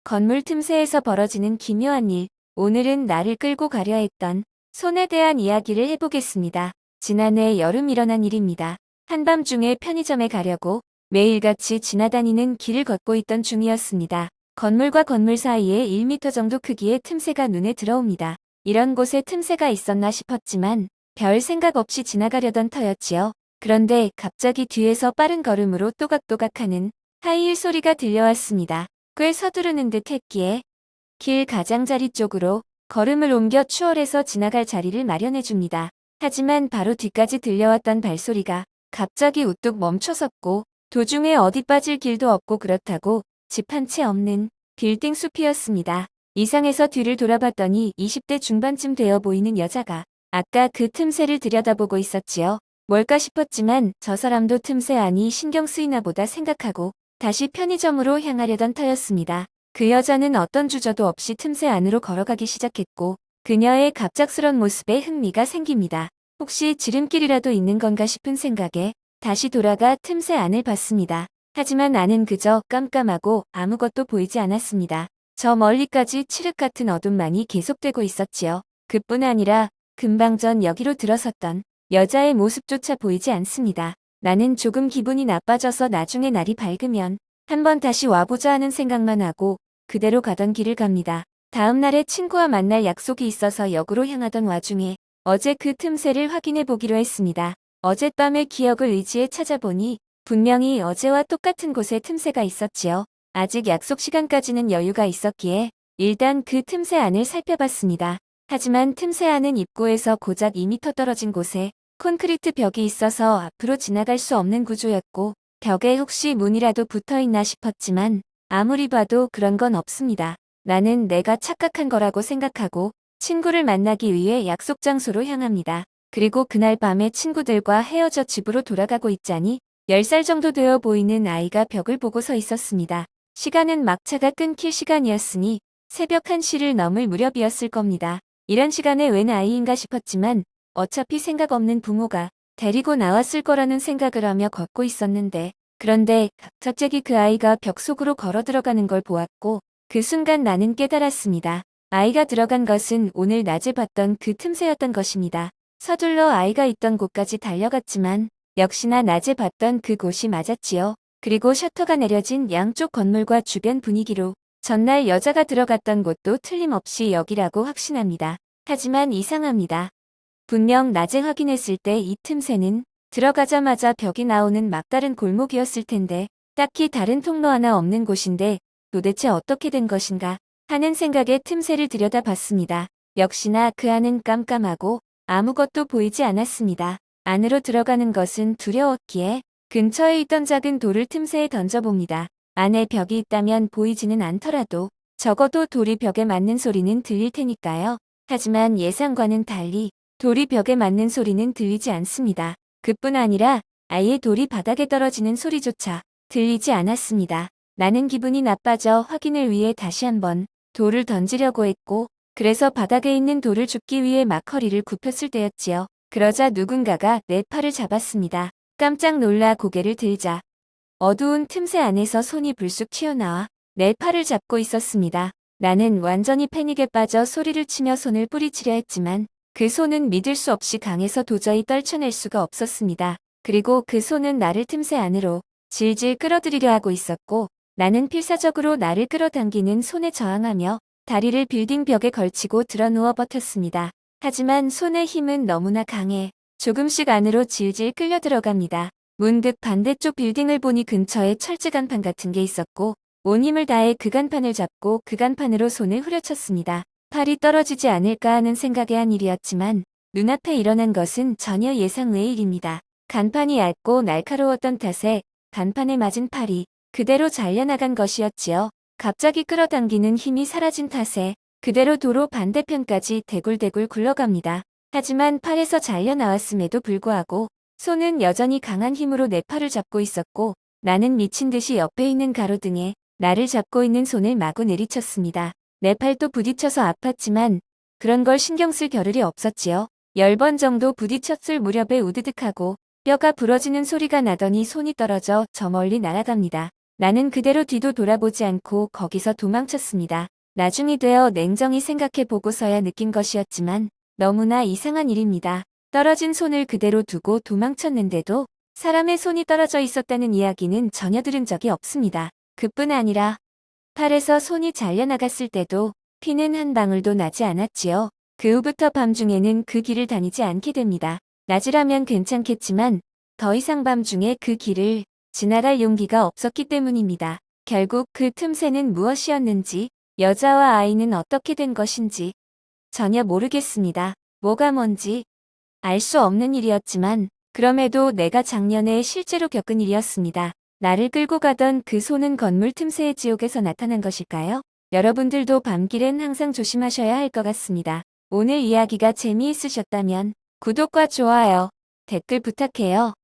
건물 틈새에서 벌어지는 기묘한 일. 오늘은 나를 끌고 가려 했던 손에 대한 이야기를 해보겠습니다. 지난해 여름 일어난 일입니다. 한밤중에 편의점에 가려고 매일같이 지나다니는 길을 걷고 있던 중이었습니다. 건물과 건물 사이에 1m 정도 크기의 틈새가 눈에 들어옵니다. 이런 곳에 틈새가 있었나 싶었지만 별 생각 없이 지나가려던 터였지요. 그런데 갑자기 뒤에서 빠른 걸음으로 또각또각하는 하이힐 소리가 들려왔습니다. 꽤 서두르는 듯 했기에 길 가장자리 쪽으로 걸음을 옮겨 추월해서 지나갈 자리를 마련해줍니다. 하지만 바로 뒤까지 들려왔던 발소리가 갑자기 우뚝 멈춰섰고 도중에 어디 빠질 길도 없고 그렇다고 집 한 채 없는 빌딩 숲이었습니다. 이상해서 뒤를 돌아봤더니 20대 중반쯤 되어 보이는 여자가 아까 그 틈새를 들여다보고 있었지요. 뭘까 싶었지만 저 사람도 틈새 안이 신경 쓰이나 보다 생각하고 다시 편의점으로 향하려던 터였습니다. 그 여자는 어떤 주저도 없이 틈새 안으로 걸어가기 시작했고 그녀의 갑작스런 모습에 흥미가 생깁니다. 혹시 지름길이라도 있는 건가 싶은 생각에 다시 돌아가 틈새 안을 봤습니다. 하지만 안은 그저 깜깜하고 아무것도 보이지 않았습니다. 저 멀리까지 칠흑 같은 어둠만이 계속되고 있었지요. 그뿐 아니라 금방 전 여기로 들어섰던 여자의 모습조차 보이지 않습니다. 나는 조금 기분이 나빠져서 나중에 날이 밝으면 한번 다시 와보자 하는 생각만 하고 그대로 가던 길을 갑니다. 다음 날에 친구와 만날 약속이 있어서 역으로 향하던 와중에 어제 그 틈새를 확인해 보기로 했습니다. 어젯밤의 기억을 의지해 찾아보니 분명히 어제와 똑같은 곳에 틈새가 있었지요. 아직 약속 시간까지는 여유가 있었기에 일단 그 틈새 안을 살펴봤습니다. 하지만 틈새 안은 입구에서 고작 2m 떨어진 곳에 콘크리트 벽이 있어서 앞으로 지나갈 수 없는 구조였고 벽에 혹시 문이라도 붙어있나 싶었지만 아무리 봐도 그런 건 없습니다. 나는 내가 착각한 거라고 생각하고 친구를 만나기 위해 약속 장소로 향합니다. 그리고 그날 밤에 친구들과 헤어져 집으로 돌아가고 있자니 10살 정도 되어 보이는 아이가 벽을 보고 서 있었습니다. 시간은 막차가 끊길 시간이었으니 새벽 1시를 넘을 무렵이었을 겁니다. 이런 시간에 웬 아이인가 싶었지만 어차피 생각 없는 부모가 데리고 나왔을 거라는 생각을 하며 걷고 있었는데 그런데 갑자기 그 아이가 벽 속으로 걸어 들어가는 걸 보았고 그 순간 나는 깨달았습니다. 아이가 들어간 것은 오늘 낮에 봤던 그 틈새였던 것입니다. 서둘러 아이가 있던 곳까지 달려갔지만 역시나 낮에 봤던 그곳이 맞았지요. 그리고 셔터가 내려진 양쪽 건물과 주변 분위기로 전날 여자가 들어갔던 곳도 틀림없이 여기라고 확신합니다. 하지만 이상합니다. 분명 낮에 확인했을 때 이 틈새는 들어가자마자 벽이 나오는 막다른 골목이었을 텐데 딱히 다른 통로 하나 없는 곳인데 도대체 어떻게 된 것인가 하는 생각에 틈새를 들여다봤습니다. 역시나 그 안은 깜깜하고 아무것도 보이지 않았습니다. 안으로 들어가는 것은 두려웠기에 근처에 있던 작은 돌을 틈새에 던져봅니다. 안에 벽이 있다면 보이지는 않더라도 적어도 돌이 벽에 맞는 소리는 들릴 테니까요. 하지만 예상과는 달리 돌이 벽에 맞는 소리는 들리지 않습니다. 그뿐 아니라 아예 돌이 바닥에 떨어지는 소리조차 들리지 않았습니다. 나는 기분이 나빠져 확인을 위해 다시 한번 돌을 던지려고 했고 그래서 바닥에 있는 돌을 줍기 위해 막 허리를 굽혔을 때였지요. 그러자 누군가가 내 팔을 잡았습니다. 깜짝 놀라 고개를 들자 어두운 틈새 안에서 손이 불쑥 튀어나와 내 팔을 잡고 있었습니다. 나는 완전히 패닉에 빠져 소리를 치며 손을 뿌리치려 했지만 그 손은 믿을 수 없이 강해서 도저히 떨쳐낼 수가 없었습니다. 그리고 그 손은 나를 틈새 안으로 질질 끌어들이려 하고 있었고 나는 필사적으로 나를 끌어당기는 손에 저항하며 다리를 빌딩 벽에 걸치고 드러누워 버텼습니다. 하지만 손의 힘은 너무나 강해 조금씩 안으로 질질 끌려 들어갑니다. 문득 반대쪽 빌딩을 보니 근처에 철제 간판 같은 게 있었고 온 힘을 다해 그 간판을 잡고 그 간판으로 손을 후려쳤습니다. 팔이 떨어지지 않을까 하는 생각에 한 일이었지만 눈앞에 일어난 것은 전혀 예상 외의 일입니다. 간판이 얇고 날카로웠던 탓에 간판에 맞은 팔이 그대로 잘려나간 것이었지요. 갑자기 끌어당기는 힘이 사라진 탓에 그대로 도로 반대편까지 대굴대굴 굴러갑니다. 하지만 팔에서 잘려나왔음에도 불구하고 손은 여전히 강한 힘으로 내 팔을 잡고 있었고 나는 미친 듯이 옆에 있는 가로등에 나를 잡고 있는 손을 마구 내리쳤습니다. 내 팔도 부딪혀서 아팠지만 그런 걸 신경 쓸 겨를이 없었지요. 10번 정도 부딪혔을 무렵에 우드득하고 뼈가 부러지는 소리가 나더니 손이 떨어져 저 멀리 날아갑니다. 나는 그대로 뒤도 돌아보지 않고 거기서 도망쳤습니다. 나중이 되어 냉정히 생각해 보고서야 느낀 것이었지만 너무나 이상한 일입니다. 떨어진 손을 그대로 두고 도망쳤는데도 사람의 손이 떨어져 있었다는 이야기는 전혀 들은 적이 없습니다. 그뿐 아니라 팔에서 손이 잘려나갔을 때도 피는 한 방울도 나지 않았지요. 그 후부터 밤중에는 그 길을 다니지 않게 됩니다. 낮이라면 괜찮겠지만 더 이상 밤중에 그 길을 지나갈 용기가 없었기 때문입니다. 결국 그 틈새는 무엇이었는지, 여자와 아이는 어떻게 된 것인지 전혀 모르겠습니다. 뭐가 뭔지 알 수 없는 일이었지만 그럼에도 내가 작년에 실제로 겪은 일이었습니다. 나를 끌고 가던 그 손은 건물 틈새의 지옥에서 나타난 것일까요? 여러분들도 밤길엔 항상 조심하셔야 할 것 같습니다. 오늘 이야기가 재미있으셨다면 구독과 좋아요, 댓글 부탁해요.